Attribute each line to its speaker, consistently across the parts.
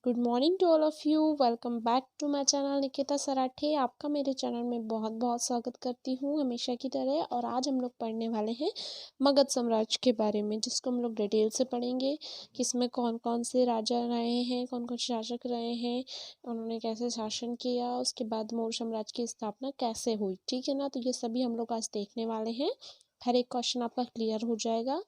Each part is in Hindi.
Speaker 1: Good morning to all of you. Welcome back to my channel Nikita Sarathe. आपका मेरे चैनल में बहुत बहुत स्वागत करती हूँ हमेशा की तरह। और आज हम लोग पढ़ने वाले हैं मगध साम्राज्य के बारे में, जिसको हम लोग डिटेल से पढ़ेंगे कि इसमें कौन कौन से राजा रहे हैं, कौन कौन शासक रहे हैं, उन्होंने कैसे शासन किया, उसके बाद मौर्य साम्राज्य की स्थापना कैसे हुई। ठीक है ना, तो ये सभी हम लोग आज देखने वाले हैं। हर एक क्वेश्चन आपका क्लियर हो जाएगा।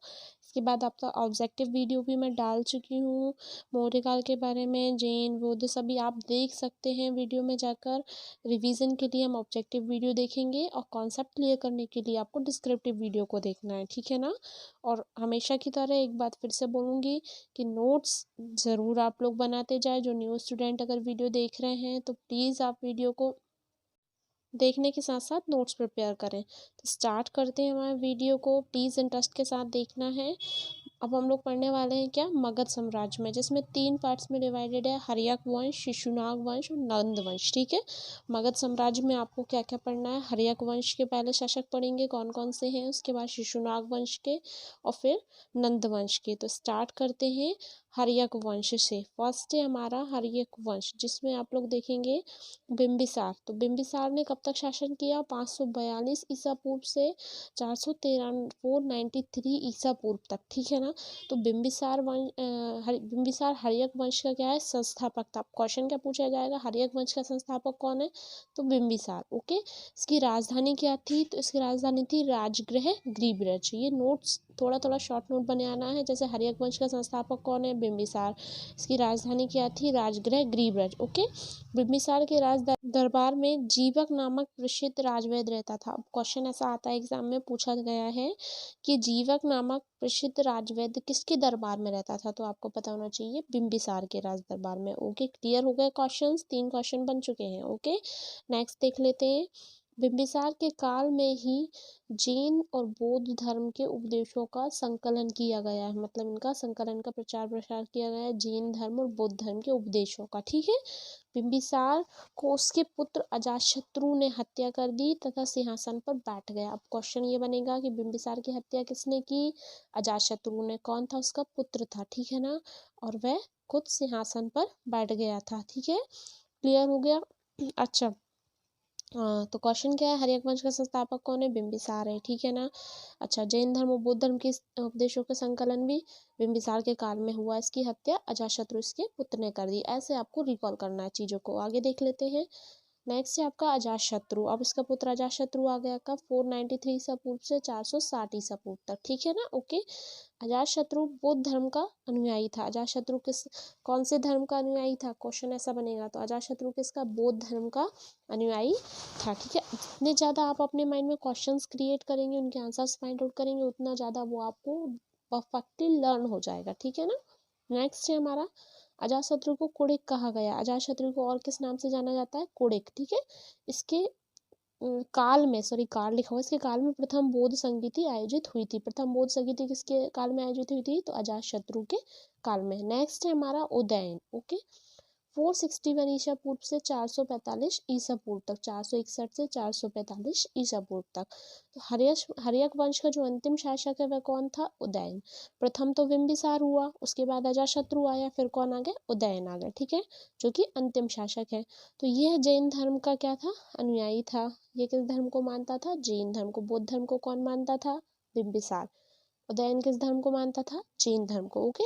Speaker 1: इसके बाद आपका ऑब्जेक्टिव वीडियो भी मैं डाल चुकी हूँ मौर्य काल के बारे में। जैन बौद्ध सभी आप देख सकते हैं वीडियो में जाकर। रिवीजन के लिए हम ऑब्जेक्टिव वीडियो देखेंगे और कॉन्सेप्ट क्लियर करने के लिए आपको डिस्क्रिप्टिव वीडियो को देखना है, ठीक है ना। और हमेशा की तरह एक बात फिर से बोलूँगी कि नोट्स ज़रूर आप लोग बनाते जाए। जो न्यू स्टूडेंट अगर वीडियो देख रहे हैं तो प्लीज़ आप वीडियो को देखने के साथ साथ नोट्स प्रिपेयर करें। तो स्टार्ट करते हैं हमारे वीडियो को, प्लीज़ इंटरेस्ट के साथ देखना है। अब हम लोग पढ़ने वाले हैं क्या, मगध साम्राज्य में, जिसमें 3 पार्ट्स में डिवाइडेड है, हर्यक वंश, शिशुनाग वंश और नंद वंश। ठीक है, मगध साम्राज्य में आपको क्या क्या पढ़ना है। हर्यक वंश के पहले शासक पढ़ेंगे कौन कौन से हैं, उसके बाद शिशुनाग वंश के और फिर नंद वंश के। तो स्टार्ट करते हैं हर्यक वंश से। फर्स्ट है हमारा हर्यक वंश, जिसमें आप लोग देखेंगे बिम्बिसार। तो बिम्बिसार ने कब तक शासन किया, 542 ईसा पूर्व से 493 ईसा पूर्व तक। ठीक है ना। तो बिम्बिसार हर्यक वंश का क्या है, संस्थापक था। क्वेश्चन क्या पूछा जाएगा, हर्यक वंश का संस्थापक कौन है, तो बिम्बिसार। ओके, इसकी राजधानी क्या थी, तो इसकी राजधानी थी राजगृह ग्रीब्रज। ये नोट्स थोड़ा थोड़ा शॉर्ट नोट बनाना है। जैसे हर्यक वंश का संस्थापक कौन है, बिम्बिसार। इसकी राजधानी क्या थी, राजगृह ग्रीब्रज। ओके, बिम्बिसार के राज दरबार में जीवक नामक प्रसिद्ध राजवैद्य रहता था। अब क्वेश्चन ऐसा आता है एग्जाम में, पूछा गया है कि जीवक नामक प्रसिद्ध राजवैद्य किसके दरबार में रहता था, तो आपको पता होना चाहिए बिम्बिसार के राज दरबार में। ओके, क्लियर हो गए क्वेश्चंस, 3 क्वेश्चन बन चुके हैं। ओके, नेक्स्ट देख लेते हैं। बिम्बिसार के काल में ही जैन और बौद्ध धर्म के उपदेशों का संकलन किया गया है। मतलब इनका संकलन का प्रचार प्रसार किया गया है, जैन धर्म और बौद्ध धर्म के उपदेशों का। ठीक है, बिम्बिसार को उसके पुत्र अजातशत्रु ने हत्या कर दी तथा सिंहासन पर बैठ गया। अब क्वेश्चन ये बनेगा कि बिम्बिसार की हत्या किसने की, अजातशत्रु ने। कौन था, उसका पुत्र था। ठीक है ना, और वह खुद सिंहासन पर बैठ गया था। ठीक है, क्लियर हो गया। अच्छा, तो क्वेश्चन क्या है, हर्यक वंश का संस्थापक कौन है, बिम्बिसार है। ठीक है ना। अच्छा, जैन धर्म और बौद्ध धर्म के उपदेशों का संकलन भी बिम्बिसार के काल में हुआ। इसकी हत्या अजातशत्रु इसके पुत्र ने कर दी। ऐसे आपको रिकॉल करना है चीज़ों को। आगे देख लेते हैं। नेक्स्ट है आपका अजातशत्रु। अब इसका पुत्र अजातशत्रु आ गया कब, 493 ईसा पूर्व से 460 ईसा पूर्व तक। ठीक है ना। ओके, अजातशत्रु बौद्ध धर्म का अनुयायी था। अजातशत्रु कौन से धर्म का अनुयायी था, क्वेश्चन ऐसा बनेगा। तो अजातशत्रु किसका, बौद्ध धर्म का अनुयायी था। ठीक है, जितने ज़्यादा आप अपने माइंड में क्वेश्चंस क्रिएट करेंगे, उनके आंसर्स फाइंड आउट करेंगे, उतना ज़्यादा वो आपको परफेक्टली लर्न हो जाएगा। ठीक है ना। नेक्स्ट है हमारा, अजातशत्रु को कुड़िक कहा गया। अजातशत्रु को और किस नाम से जाना जाता है, कुड़िक। ठीक है, इसके काल में, सॉरी काल लिखा हुआ, इसके काल में प्रथम बौद्ध संगीति आयोजित हुई थी। प्रथम बौद्ध संगीति किसके काल में आयोजित हुई थी, तो अजातशत्रु के काल में। नेक्स्ट है हमारा उदयन। ओके, 461 ईसा पूर्व से 445 ईसा पूर्व तक, 461 से 445 ईसा पूर्व तक। तो हर्यक वंश का जो अंतिम शासक है वह कौन था, उदयन। प्रथम तो बिम्बिसार हुआ, उसके बाद अजातशत्रु आया, फिर कौन आ गया, उदयन आ गया। ठीक है, जो कि अंतिम शासक है। तो यह जैन धर्म का क्या था, अनुयायी था। ये किस धर्म को मानता था, जैन धर्म को। बौद्ध धर्म को कौन मानता था, बिम्बिसार। उदयन किस धर्म को मानता था, जैन धर्म को। ओके,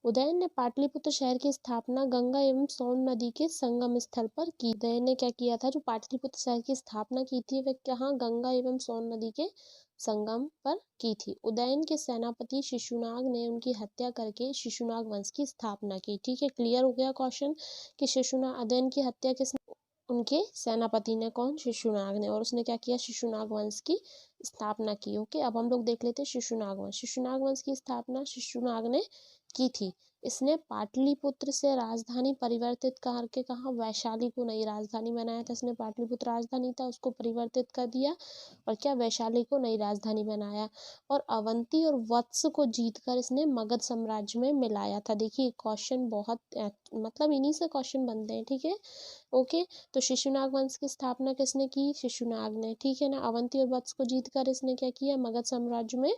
Speaker 1: उदयन ने पाटलिपुत्र शहर की स्थापना गंगा एवं सोन नदी के संगम स्थल पर की। उदयन ने क्या किया था, जो पाटलिपुत्र शहर की स्थापना की थी वह कहाँ, गंगा एवं सोन नदी के संगम पर की थी। उदयन के सेनापति शिशुनाग ने उनकी हत्या करके शिशुनाग वंश की स्थापना की। ठीक है, क्लियर हो गया क्वेश्चन कि शिशुनाग, उदयन की हत्या किसने, उनके सेनापति ने, कौन, शिशुनाग ने। और उसने क्या किया, शिशुनाग वंश की स्थापना की। ओके, अब हम लोग देख लेते हैं शिशुनाग वंश। शिशुनाग वंश की स्थापना शिशुनाग ने की थी। इसने पाटलिपुत्र से राजधानी परिवर्तित करके कहा, वैशाली को नई राजधानी बनाया था इसने। पाटलिपुत्र राजधानी था, उसको परिवर्तित कर दिया और क्या, वैशाली को नई राजधानी बनाया। और अवंती और वत्स को जीतकर इसने मगध साम्राज्य में मिलाया था। देखिए क्वेश्चन बहुत मतलब इन्हीं से क्वेश्चन बनते हैं। ठीक है, ओके। तो शिशुनाग वंश की स्थापना किसने की? शिशुनाग ने, ठीक है ना। अवंती और वत्स को जीत कर इसने क्या किया? मगध साम्राज्य में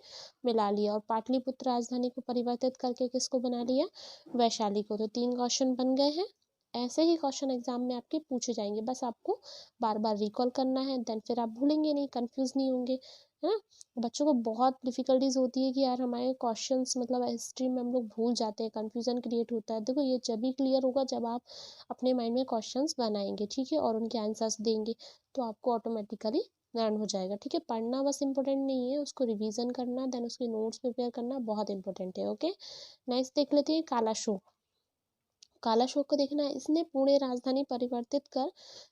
Speaker 1: मिला लिया। और पाटलिपुत्र राजधानी को परिवर्तित करके किसको बना लिया? वैशाली को। तो 3 क्वेश्चन बन गए हैं। ऐसे ही क्वेश्चन एग्जाम में आपके पूछे जाएंगे, बस आपको बार बार रिकॉल करना है, देन फिर आप भूलेंगे नहीं, कंफ्यूज नहीं होंगे, है ना। बच्चों को बहुत डिफिकल्टीज होती है कि यार हमारे क्वेश्चंस मतलब हिस्ट्री में हम लोग भूल जाते हैं, कंफ्यूजन क्रिएट होता है। देखो ये जब भी क्लियर होगा जब आप अपने माइंड में क्वेश्चंस बनाएंगे, ठीक है, और उनके आंसर्स देंगे, तो आपको ऑटोमेटिकली लर्न हो जाएगा, ठीक है। पढ़ना बस इंपॉर्टेंट नहीं है, उसको रिवीजन करना, देन उसके नोट्स प्रिपेयर करना बहुत इंपॉर्टेंट है। ओके, नेक्स्ट देख लेते हैं कालाशोक। कालाशोक को देखना है, इसने पुणे राजधानी परिवर्तित कर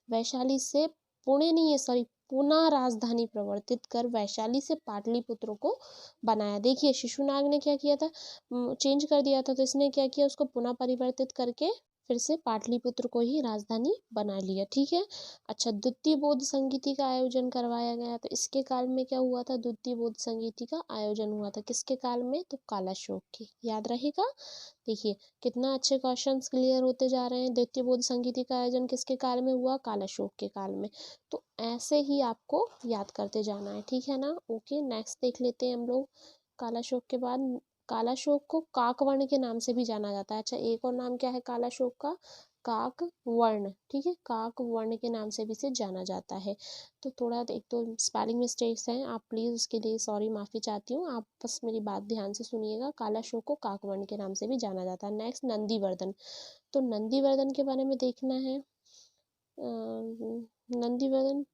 Speaker 1: वैशाली से, पुणे नहीं है सॉरी, पुनः राजधानी परिवर्तित कर वैशाली से पाटलिपुत्र को बनाया। देखिए शिशुनाग ने क्या किया था, चेंज कर दिया था, तो इसने क्या किया, उसको पुनः परिवर्तित करके फिर से पाटलिपुत्र को ही राजधानी बना लिया, ठीक है। अच्छा, द्वितीय बौद्ध संगीति का आयोजन करवाया गया, तो इसके काल में क्या हुआ था? द्वितीय बौद्ध संगीति का आयोजन हुआ था, किसके काल में? तो कालाशोक के, याद रहेगा। देखिए कितना अच्छे क्वेश्चंस क्लियर होते जा रहे हैं। द्वितीय बौद्ध संगीति का आयोजन किसके काल में हुआ? कालाशोक के काल में। तो ऐसे ही आपको याद करते जाना है, ठीक है ना। ओके, नेक्स्ट देख लेते हैं हम लोग। कालाशोक के बाद, कालाशोक को काकवर्ण के नाम से भी जाना जाता है। अच्छा, एक और नाम क्या है कालाशोक का? काकवर्ण, ठीक है, काकवर्ण के नाम से भी इसे जाना जाता है। तो थोड़ा एक तो स्पेलिंग मिस्टेक्स हैं, आप प्लीज़ उसके लिए सॉरी, माफ़ी चाहती हूँ। आप बस मेरी बात ध्यान से सुनिएगा। कालाशोक को काकवर्ण के नाम से भी जाना जाता है। नेक्स्ट नंदीवर्धन। तो नंदीवर्धन के बारे में देखना है। नंदीवर्धन,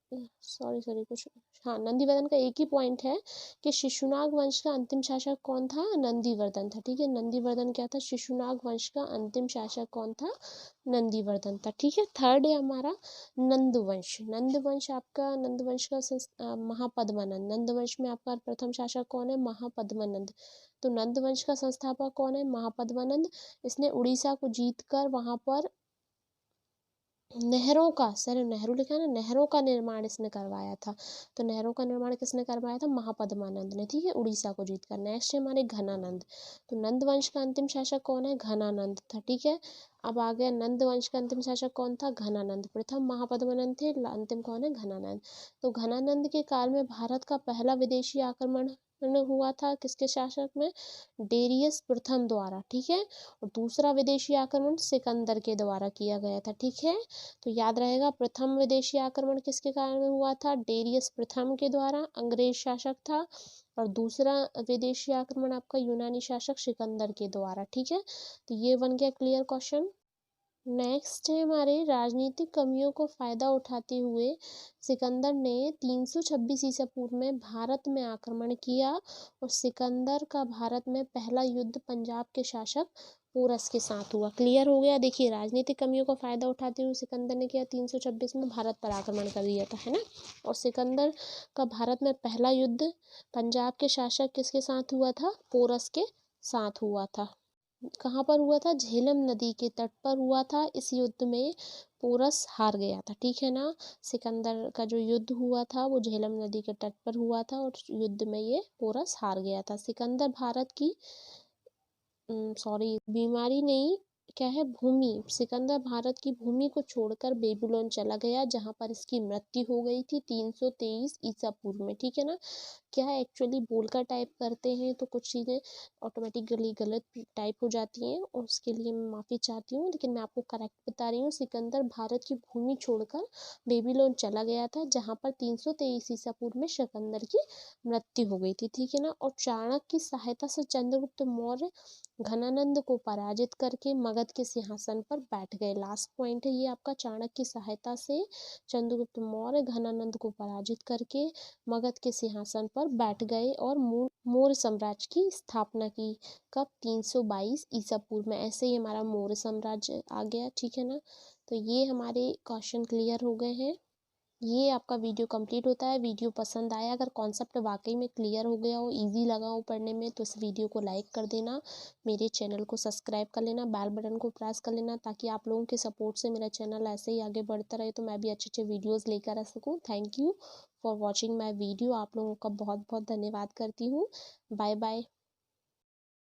Speaker 1: सॉरी सॉरी कुछ, हाँ, नंदीवर्धन का एक ही पॉइंट है कि शिशुनाग वंश का अंतिम शासक कौन था? नंदीवर्धन था, ठीक है। नंदीवर्धन क्या था? शिशुनाग वंश का अंतिम शासक कौन था? नंदीवर्धन था, ठीक है। थर्ड है हमारा नंदवंश। नंदवंश आपका, नंदवंश का महापद्मानंद। नंदवंश में आपका प्रथम शासक कौन है? महापद्मानंद। तो नंदवंश का संस्थापक कौन है? महापद्मानंद। इसने उड़ीसा को जीत कर वहां पर नहरों का, सर नेहरू लिखा है ना, नहरों का निर्माण इसने करवाया था। तो नहरों का निर्माण किसने करवाया था? महापद्मानंद ने, ठीक है, उड़ीसा को जीतकर। नेक्स्ट है हमारे घनानंद। तो नंद वंश का अंतिम शासक कौन है? घनानंद था, ठीक है। अब आ गया नंद वंश का अंतिम शासक कौन था? घनानंद। प्रथम महापद्मानंद थे, अंतिम कौन है? घनानंद। तो घनानंद के काल में भारत का पहला विदेशी आक्रमण हुआ था किसके शासक में? डेरियस प्रथम द्वारा, ठीक है। और दूसरा विदेशी आक्रमण सिकंदर के द्वारा किया गया था, ठीक है। तो याद रहेगा, प्रथम विदेशी आक्रमण किसके कारण में हुआ था? डेरियस प्रथम के द्वारा, अंग्रेज शासक था। और दूसरा विदेशी आक्रमण आपका यूनानी शासक सिकंदर के द्वारा, ठीक है। तो ये बन गया क्लियर क्वेश्चन। नेक्स्ट है हमारे, राजनीतिक कमियों को फायदा उठाते हुए सिकंदर ने 326 ईसा पूर्व में भारत में आक्रमण किया, और सिकंदर का भारत में पहला युद्ध पंजाब के शासक पोरस के साथ हुआ। क्लियर हो गया। देखिए राजनीतिक कमियों का फायदा उठाते हुए सिकंदर ने किया, 326 में भारत पर आक्रमण कर दिया था, है ना। और सिकंदर का भारत में पहला युद्ध पंजाब के शासक किसके साथ हुआ था? पोरस के साथ हुआ था। कहाँ पर हुआ था? झेलम नदी के तट पर हुआ था। इस युद्ध में पोरस हार गया था, ठीक है ना। सिकंदर का जो युद्ध हुआ था वो झेलम नदी के तट पर हुआ था, और युद्ध में ये पोरस हार गया था। सिकंदर भारत की, सॉरी बीमारी नहीं, क्या है, भूमि, सिकंदर भारत की भूमि को छोड़कर बेबीलोन चला गया, जहाँ पर इसकी मृत्यु हो गई थी 323 ईसा पूर्व में, ठीक है ना। क्या है, एक्चुअली बोलकर टाइप करते हैं तो कुछ चीज़ें ऑटोमेटिकली गलत टाइप हो जाती हैं, और उसके लिए मैं माफ़ी चाहती हूँ, लेकिन मैं आपको करेक्ट बता रही हूँ। सिकंदर भारत की भूमि छोड़कर बेबीलोन चला गया था, जहाँ पर 323 ईसा पूर्व में सिकंदर की मृत्यु हो गई थी, ठीक है ना। और चाणक्य की सहायता से चंद्रगुप्त मौर्य घनानंद को पराजित करके मगध के सिंहासन पर बैठ गए। लास्ट पॉइंट है ये आपका, चाणक्य की सहायता से चंद्रगुप्त मौर्य घनानंद को पराजित करके मगध के सिंहासन पर बैठ गए और मौर्य साम्राज्य की स्थापना की। कब? 322 ईसा पूर्व में। ऐसे ही हमारा मौर्य साम्राज्य आ गया, ठीक है ना। तो ये हमारे क्वेश्चन क्लियर हो गए हैं। ये आपका वीडियो कंप्लीट होता है। वीडियो पसंद आया, अगर कॉन्सेप्ट वाकई में क्लियर हो गया हो, इजी लगा हो पढ़ने में, तो इस वीडियो को लाइक कर देना, मेरे चैनल को सब्सक्राइब कर लेना, बेल बटन को प्रेस कर लेना, ताकि आप लोगों के सपोर्ट से मेरा चैनल ऐसे ही आगे बढ़ता रहे, तो मैं भी अच्छे अच्छे वीडियोज़ लेकर आ सकूँ। Thank you for watching my video. आप लोगों का बहुत बहुत धन्यवाद करती हूँ। Bye bye.